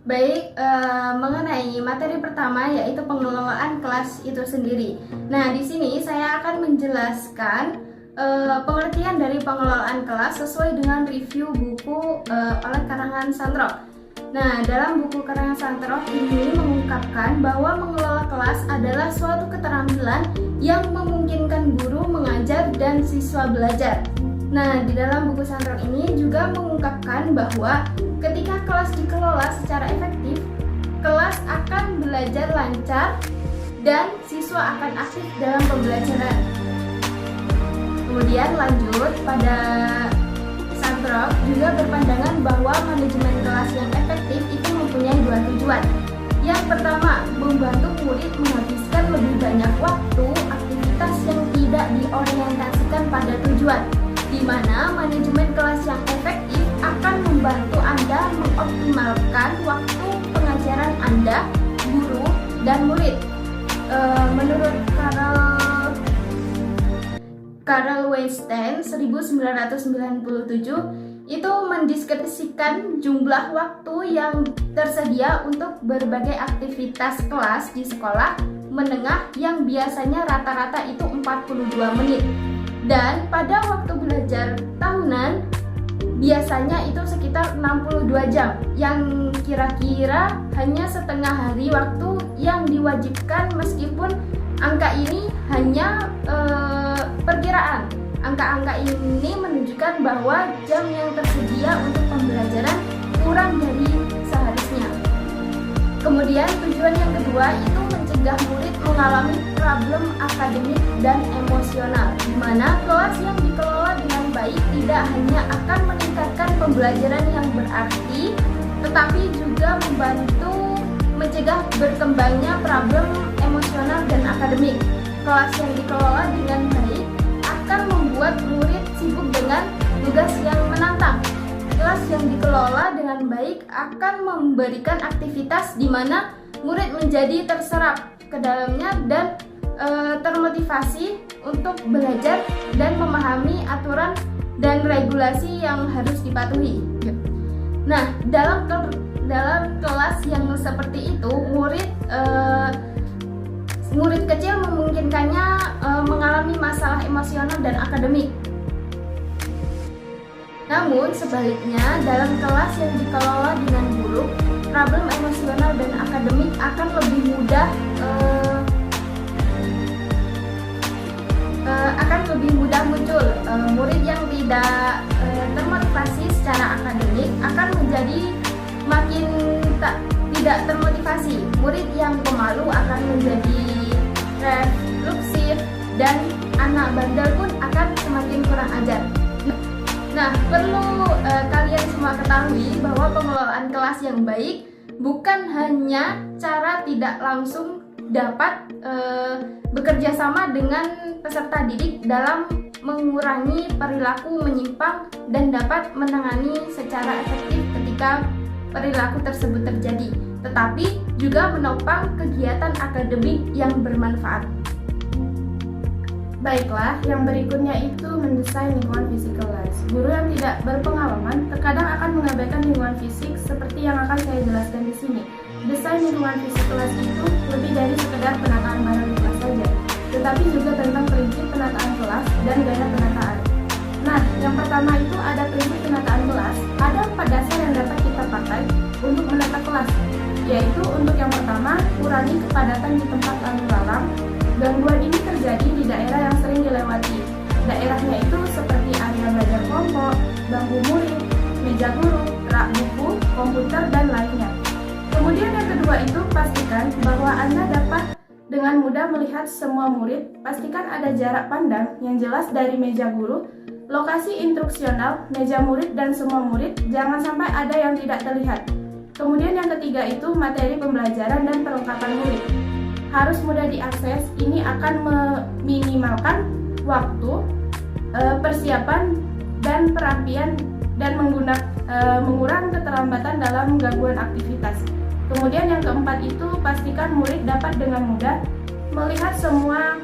Baik, mengenai materi pertama yaitu pengelolaan kelas itu sendiri. Nah, di sini saya akan menjelaskan pengertian dari pengelolaan kelas sesuai dengan review buku oleh karangan Sandrock. Nah, dalam buku karangan Sandrock ini mengungkapkan bahwa mengelola kelas adalah suatu keterampilan yang memungkinkan guru mengajar dan siswa belajar. Nah, di dalam buku Sandrock ini juga mengungkapkan bahwa ketika kelas dikelola secara efektif, kelas akan belajar lancar dan siswa akan aktif dalam pembelajaran. Kemudian lanjut pada Sandrock juga berpandangan bahwa manajemen kelas yang efektif itu mempunyai dua tujuan. Yang pertama, membantu murid menghabiskan lebih banyak waktu aktivitas yang tidak diorientasikan pada tujuan, di mana manajemen kelas yang efektif akan membantu Anda mengoptimalkan waktu pengajaran Anda, guru, dan murid. Menurut Carl Weinstein 1997 itu mendiskripsikan jumlah waktu yang tersedia untuk berbagai aktivitas kelas di sekolah menengah yang biasanya rata-rata itu 42 menit. Dan pada waktu belajar tahunan biasanya itu sekitar 62 jam, yang kira-kira hanya setengah hari waktu yang diwajibkan, meskipun angka ini hanya perkiraan. Angka-angka ini menunjukkan bahwa jam yang tersedia untuk pembelajaran kurang dari seharusnya. Kemudian tujuan yang kedua itu mencegah murid mengalami problem akademik dan emosional, di mana kelas yang dikelola dengan baik tidak hanya akan meningkatkan pembelajaran yang berarti, tetapi juga membantu mencegah berkembangnya problem emosional dan akademik. Kelas yang dikelola dengan baik akan membuat murid sibuk dengan tugas yang menantang. Kelas yang dikelola dengan baik akan memberikan aktivitas di mana murid menjadi terserap ke dalamnya dan termotivasi untuk belajar dan memahami aturan dan regulasi yang harus dipatuhi. Nah, dalam kelas yang seperti itu, murid kecil memungkinkannya mengalami masalah emosional dan akademik. Namun sebaliknya, dalam kelas yang dikelola dengan buruk, problem emosional dan akademik akan lebih mudah muncul. Murid yang tidak termotivasi secara akademik akan menjadi makin tidak termotivasi. Murid yang pemalu akan menjadi refleksif, dan anak bandel pun akan semakin kurang ajar. Nah, perlu kalian semua ketahui bahwa pengelolaan kelas yang baik bukan hanya cara tidak langsung dapat bekerja sama dengan peserta didik dalam mengurangi perilaku menyimpang dan dapat menangani secara efektif ketika perilaku tersebut terjadi, tetapi juga menopang kegiatan akademik yang bermanfaat. Baiklah, yang berikutnya itu mendesain lingkungan fisik kelas. Guru yang tidak berpengalaman terkadang akan mengabaikan lingkungan fisik seperti yang akan saya jelaskan di sini. Desain lingkungan fisik kelas itu lebih dari sekedar penataan barang di kelas saja, tetapi juga tentang prinsip penataan kelas dan gaya penataan. Nah, yang pertama itu ada prinsip penataan kelas. Ada 4 dasar yang dapat kita pakai untuk menata kelas, yaitu untuk yang pertama, kurangi kepadatan di tempat lalu lalang. Gangguan ini terjadi di daerah yang sering dilewati. Daerahnya itu seperti area belajar kelompok, bangku murid, meja guru, rak buku, komputer, dan lainnya. Kemudian yang kedua itu pastikan bahwa Anda dapat dengan mudah melihat semua murid. Pastikan ada jarak pandang yang jelas dari meja guru, lokasi instruksional, meja murid, dan semua murid. Jangan sampai ada yang tidak terlihat. Kemudian yang ketiga itu materi pembelajaran dan perlengkapan murid. Harus mudah diakses, ini akan meminimalkan waktu, persiapan, dan perapian, dan mengurangi keterlambatan dalam gangguan aktivitas. Kemudian yang keempat itu pastikan murid dapat dengan mudah melihat semua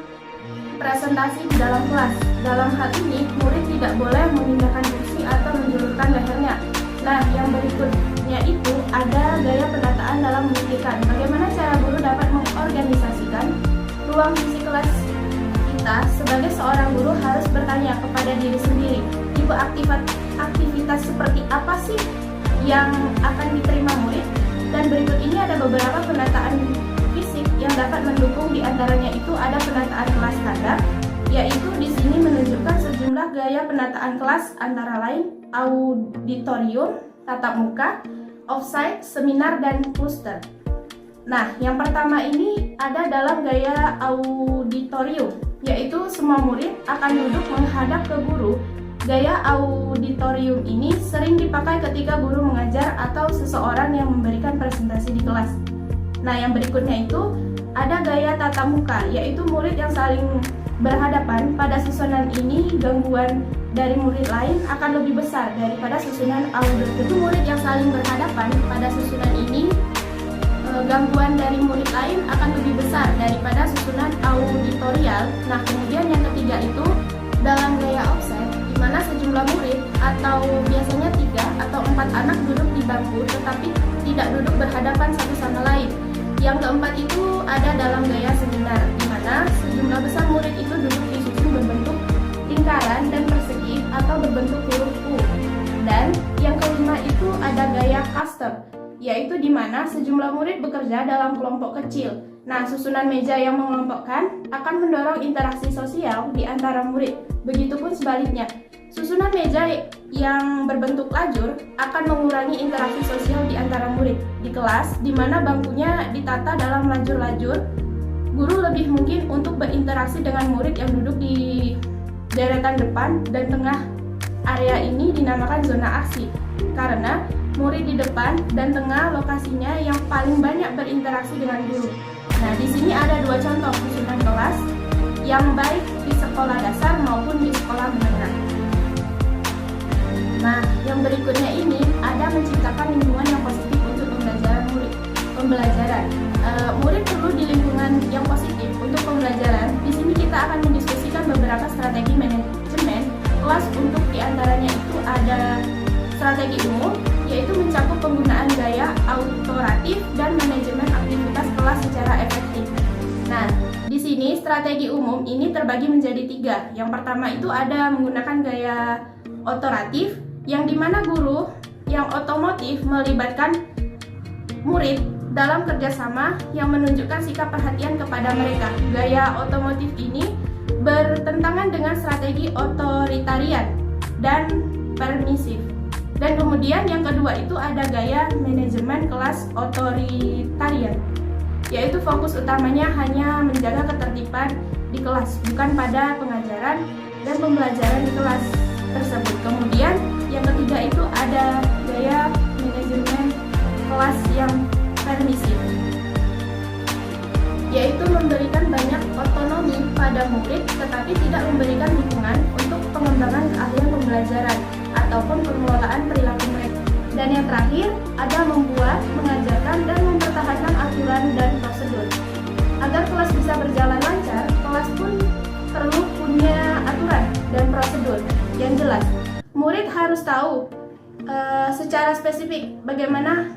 presentasi di dalam kelas. Dalam hal ini, murid tidak boleh memindahkan kursi atau menjulurkan lehernya. Nah, yang berikutnya itu ada gaya penataan memikirkan bagaimana cara guru dapat mengorganisasikan ruang fisik kelas kita. Sebagai seorang guru harus bertanya kepada diri sendiri, tipe aktivitas seperti apa sih yang akan diterima murid? Dan berikut ini ada beberapa penataan fisik yang dapat mendukung. Di antaranya itu ada penataan kelas standar, yaitu di sini menunjukkan sejumlah gaya penataan kelas antara lain auditorium, tatap muka, offsite, seminar, dan poster. Nah, yang pertama ini ada dalam gaya auditorium, yaitu semua murid akan duduk menghadap ke guru. Gaya auditorium ini sering dipakai ketika guru mengajar atau seseorang yang memberikan presentasi di kelas. Nah, yang berikutnya itu ada gaya tatap muka, yaitu murid yang saling berhadapan. Pada susunan ini, gangguan dari murid lain akan lebih besar daripada susunan auditorium. Itu murid yang saling berhadapan pada susunan ini, gangguan dari murid lain akan lebih besar daripada susunan auditorial. Nah, kemudian yang ketiga itu dalam gaya offset, di mana sejumlah murid atau biasanya 3 atau 4 anak duduk di bangku tetapi tidak duduk berhadapan satu sama lain. Yang keempat itu ada dalam gaya seminar, di mana sejumlah besar murid itu duduk disusun berbentuk lingkaran dan persegi atau berbentuk huruf U. Dan yang kelima itu ada gaya cluster, yaitu di mana sejumlah murid bekerja dalam kelompok kecil. Nah, susunan meja yang mengelompokkan akan mendorong interaksi sosial di antara murid. Begitupun sebaliknya, susunan meja yang berbentuk lajur akan mengurangi interaksi sosial di antara murid. Di kelas, di mana bangkunya ditata dalam lajur-lajur, guru lebih mungkin untuk berinteraksi dengan murid yang duduk di deretan depan dan tengah. Area ini dinamakan zona aksi, karena murid di depan dan tengah lokasinya yang paling banyak berinteraksi dengan guru. Nah, di sini ada 2 contoh susunan kelas yang baik di sekolah dasar maupun di sekolah menengah. Nah, yang berikutnya ini ada menciptakan lingkungan yang positif untuk pembelajaran. Murid perlu di lingkungan yang positif untuk pembelajaran. Di sini kita akan mendiskusikan beberapa strategi manajemen kelas. Untuk diantaranya itu ada strategi umum, yaitu mencakup penggunaan gaya autoratif dan manajemen aktivitas kelas secara efektif. Nah, di sini strategi umum ini terbagi menjadi 3. Yang pertama itu ada menggunakan gaya autoratif, yang dimana guru yang otomotif melibatkan murid dalam kerjasama yang menunjukkan sikap perhatian kepada mereka. Gaya otomotif ini bertentangan dengan strategi otoritarian dan permisif. Dan kemudian yang kedua itu ada gaya manajemen kelas otoritarian, yaitu fokus utamanya hanya menjaga ketertiban di kelas, bukan pada pengajaran dan pembelajaran di kelas tersebut. Kemudian yang ketiga itu ada gaya manajemen kelas yang permisif, yaitu memberikan banyak otonomi pada murid tetapi tidak memberikan dukungan untuk pengembangan keahlian pembelajaran ataupun pengelolaan perilaku mereka. Dan yang terakhir ada membuat, mengajarkan, dan mempertahankan aturan dan prosedur. Agar kelas bisa berjalan lancar, kelas pun perlu punya aturan dan prosedur yang jelas. Murid harus tahu secara spesifik bagaimana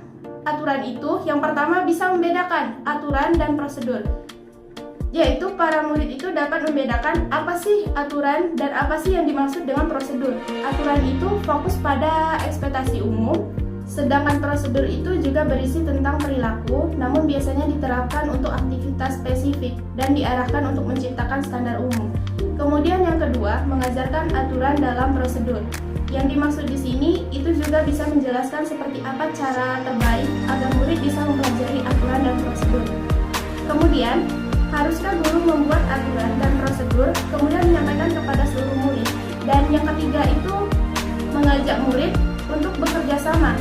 aturan itu. Yang pertama bisa membedakan aturan dan prosedur, yaitu para murid itu dapat membedakan apa sih aturan dan apa sih yang dimaksud dengan prosedur. Aturan itu fokus pada ekspektasi umum, sedangkan prosedur itu juga berisi tentang perilaku, namun biasanya diterapkan untuk aktivitas spesifik dan diarahkan untuk menciptakan standar umum. Kemudian yang kedua, mengajarkan aturan dalam prosedur. Yang dimaksud di sini itu juga bisa menjelaskan seperti apa cara terbaik agar murid bisa mempelajari aturan dan prosedur. Kemudian, haruskah guru membuat aturan dan prosedur kemudian menyampaikan kepada seluruh murid? Dan yang ketiga itu mengajak murid untuk bekerja sama.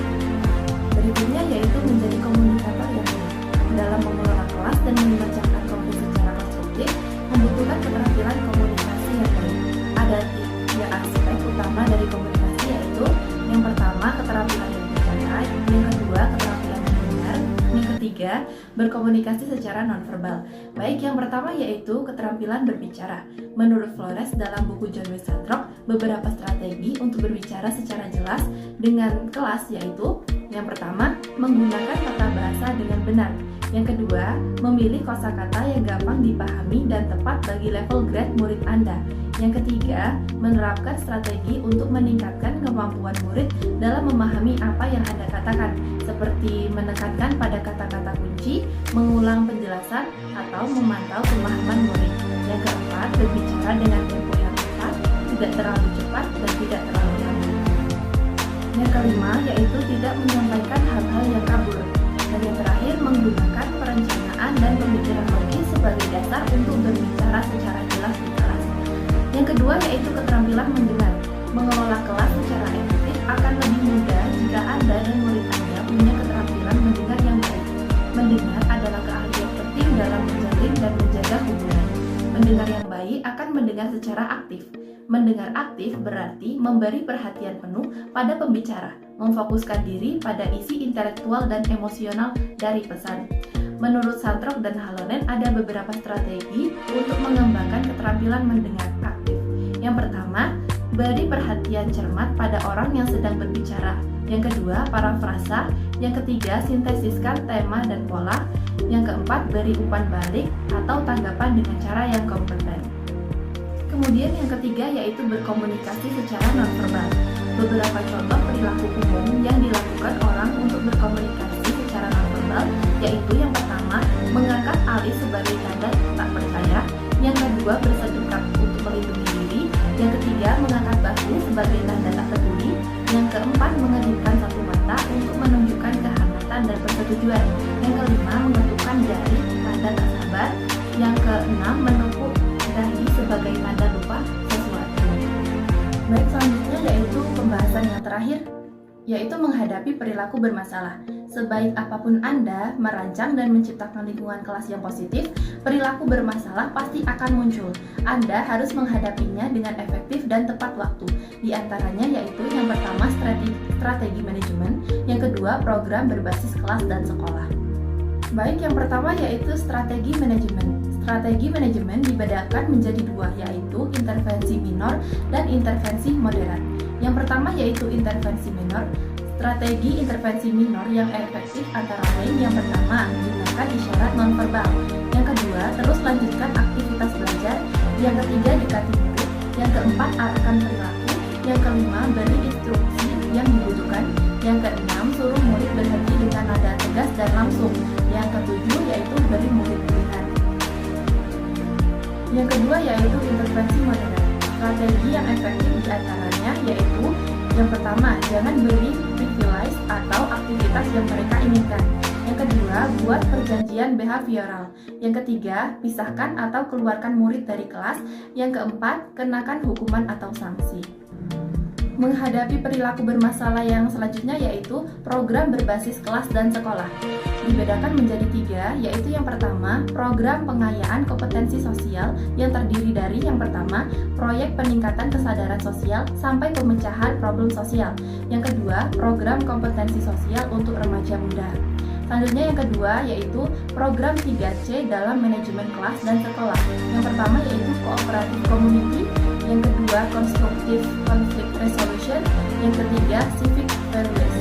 Berikutnya yaitu menjadi komunikator yang baik. Dalam mengelola kelas dan membacakan konflik secara konstruktif membutuhkan keterampilan komunikasi yang baik. Ada 3 aspek utama dari komunikasi, yaitu yang pertama keterampilan berbicara, yang kedua keterampilan mendengar, yang ketiga ketiga, berkomunikasi secara nonverbal. Baik, yang pertama yaitu keterampilan berbicara. Menurut Flores dalam buku John W. Sandrock, beberapa strategi untuk berbicara secara jelas dengan kelas yaitu yang pertama, menggunakan tata bahasa dengan benar. Yang kedua, memilih kosakata yang gampang dipahami dan tepat bagi level grade murid Anda. Yang ketiga, menerapkan strategi untuk meningkatkan kemampuan murid dalam memahami apa yang Anda katakan, seperti menekankan pada kata-kata kunci, mengulang penjelasan, atau memantau pemahaman murid. Yang keempat, berbicara dengan tempo yang tepat, tidak terlalu cepat dan tidak terlalu lambat. Yang kelima, yaitu tidak menyampaikan hal-hal yang kabur. Dan yang terakhir, menggunakan perencanaan dan pemikiran logis sebagai dasar untuk berbicara secara jelas di kelas. Yang kedua yaitu keterampilan mendengar. Mengelola kelas secara efektif akan lebih mudah jika Anda dan murid Anda punya keterampilan mendengar yang baik. Mendengar adalah keahlian penting dalam menjalin dan menjaga hubungan. Mendengar yang baik akan mendengar secara aktif. Mendengar aktif berarti memberi perhatian penuh pada pembicara, memfokuskan diri pada isi intelektual dan emosional dari pesan. Menurut Sandrock dan Halonen ada beberapa strategi untuk mengembangkan keterampilan mendengar aktif. Yang pertama, beri perhatian cermat pada orang yang sedang berbicara. Yang kedua, parafrasa. Yang ketiga, sintesiskan tema dan pola. Yang keempat, beri umpan balik atau tanggapan dengan cara yang kompeten. Kemudian yang ketiga yaitu berkomunikasi secara nonverbal. Beberapa contoh perilaku umum yang dilakukan orang untuk berkomunikasi secara nonverbal yaitu yang pertama, mengangkat alis sebagai tanda tak percaya. Yang kedua, bersedekap untuk melindungi diri. Yang ketiga, mengangkat bahu sebagai tanda tak peduli. Yang keempat, mengedipkan satu mata untuk menunjukkan kehangatan dan persetujuan. Yang kelima, mengetukkan jari tanda tak sabar. Yang keenam, menepuk dahi sebagai tanda lupa sesuatu. Baik, selanjutnya yaitu pembahasan yang terakhir, yaitu menghadapi perilaku bermasalah. Sebaik apapun Anda merancang dan menciptakan lingkungan kelas yang positif, perilaku bermasalah pasti akan muncul. Anda harus menghadapinya dengan efektif dan tepat waktu. Di antaranya yaitu yang pertama strategi manajemen, yang kedua program berbasis kelas dan sekolah. Baik, yang pertama yaitu strategi manajemen. Strategi manajemen dibedakan menjadi dua, yaitu intervensi minor dan intervensi moderat. Yang pertama yaitu intervensi minor. Strategi intervensi minor yang efektif antara lain yang pertama, gunakan isyarat nonverbal. Yang kedua, terus lanjutkan aktivitas belajar. Yang ketiga, dekati murid. Yang keempat, arahkan perilaku. Yang kelima, beri instruksi yang dibutuhkan. Yang keenam, suruh murid berhenti dengan nada tegas dan langsung. Yang ketujuh, yaitu beri murid pilihan. Yang kedua yaitu intervensi moderat. Strategi yang efektif diantaranya yaitu yang pertama, jangan beri privilege atau aktivitas yang mereka inginkan. Yang kedua, buat perjanjian behavioral. Yang ketiga, pisahkan atau keluarkan murid dari kelas. Yang keempat, kenakan hukuman atau sanksi. Menghadapi perilaku bermasalah yang selanjutnya yaitu program berbasis kelas dan sekolah. Dibedakan menjadi tiga, yaitu yang pertama, program pengayaan kompetensi sosial yang terdiri dari yang pertama, proyek peningkatan kesadaran sosial sampai pemecahan problem sosial. Yang kedua, program kompetensi sosial untuk remaja muda. Selanjutnya yang kedua yaitu program 3C dalam manajemen kelas dan sekolah. Yang pertama yaitu cooperative community, yang kedua constructive conflict resolution, yang ketiga civic values.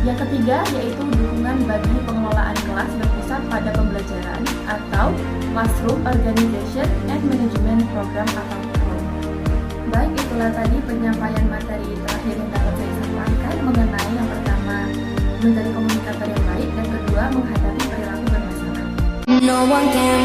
Yang ketiga yaitu dukungan bagi pengelolaan kelas berpusat pada pembelajaran atau classroom organization and management program atau PROM. Baik, itulah tadi penyampaian materi terakhir yang dapat saya sampaikan mengenai yang pertama menjadi komunikator yang baik dan kedua menghadapi perilaku bermasalah. No one can